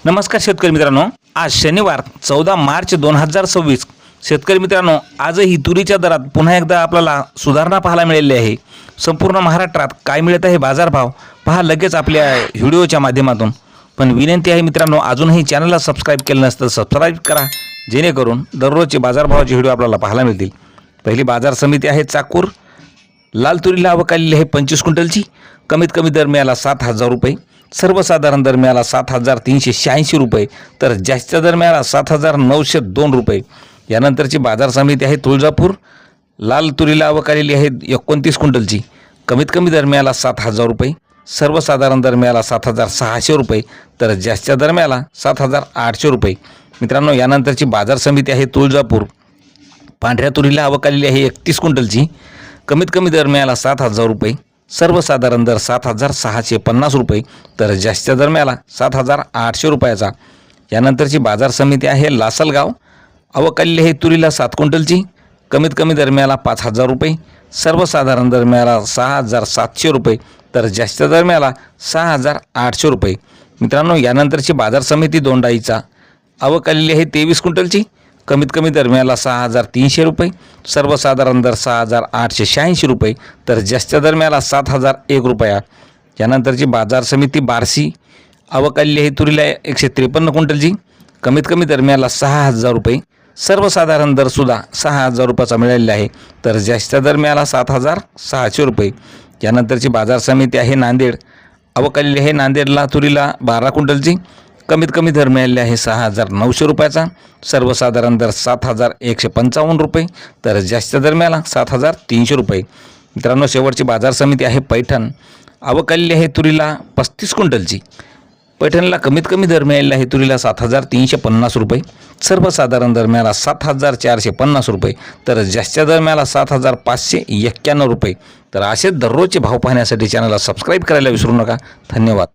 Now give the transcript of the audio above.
नमस्कार शेतकरी मित्रांनो, आज शनिवार 14 मार्च 2026. शेतकरी मित्रांनो, आजही तुरीच्या दरात पुन्हा एकदा आपल्याला सुधारणा पाहायला मिळाली आहे. संपूर्ण महाराष्ट्रात काय मिळत आहे बाजारभाव पहा लगेच आपल्या व्हिडिओच्या माध्यमातून. पण विनंती आहे मित्रांनो, अजूनही चॅनलला सबस्क्राईब केलं नसतं सबस्क्राईब करा, जेणेकरून दररोजचे बाजारभावाचे व्हिडिओ आपल्याला पाहायला मिळतील. पहिली बाजार समिती आहे चाकूर. लाल तुरीला आवक आलेली आहे 25 क्विंटलची. कमीत कमी दर मिळाला 7,000 रुपये. सर्वसाधारण दर मिळाला 7,386 रुपये, तर जास्त दर मिळाला 7,902 रुपये. यानंतरची बाजार समिती आहे तुळजापूर. लाल तुरीला आवक आलेली आहे 29 क्विंटलची. कमीत कमी दर मिळाला 7,000 रुपये. सर्वसाधारण दर मिळाला 7,600 रुपये, तर जास्त दर मिळाला 7,800 रुपये. मित्रांनो, यानंतरची बाजार समिती आहे तुळजापूर. पांढऱ्या तुरीला आवक आलेली आहे 31 क्विंटलची. कमीत कमी दर मिळाला 7,000 रुपये. सर्वसाधारण दर 7,650 रुपये, तर जास्त दर मिळाला 7,800 रुपयाचा. यानंतरची बाजार समिती आहे लासलगाव. आवक आलेली आहे तुरीला 7 क्विंटलची. कमीत कमी दर मिळाला 5,000 रुपये. सर्वसाधारण दर मिळाला 6,700 रुपये, तर जास्त दर मिळाला 6,800 रुपये. मित्रांनो, यानंतरची बाजार समिती दोंडाईचा. आवक आलेली आहे 23 क्विंटलची. कमीत कमी दर मिळाला 6,300 रुपये. सर्वसाधारण दर 6,886 रुपये, तर जास्त दर मिळाला 7,001 रुपया. यानंतरची बाजार समिती बार्शी. आवक आलेली आहे तुरीला 153 क्विंटलची. कमीत कमी दर मिळाला 6,000 रुपये. सर्वसाधारण दरसुद्धा 6,000 रुपयाचा मिळालेला आहे, तर जास्त दर मिळाला 7,600 रुपये. यानंतरची बाजार समिती आहे नांदेड. आवक आलेली आहे नांदेडला तुरीला 12 क्विंटलची. कमीत कमी दर मिळाले आहे 6,900 रुपयाचा. सर्वसाधारण दर 7,155 रुपये, तर जास्त दर मिळाला 7,300 रुपये. मित्रांनो, शेवटची बाजार समिती आहे पैठण. आवक आलेली आहे तुरीला 35 क्विंटलची. पैठणला कमीत कमी दर मिळालेला आहे तुरीला 7,350 रुपये. सर्वसाधारण दर मिळाला 7,450 रुपये, तर जास्त दर मिळाला 7,591 रुपये. तर असेच दररोजचे भाव पाहण्यासाठी चॅनलला सबस्क्राईब करायला विसरू नका. धन्यवाद.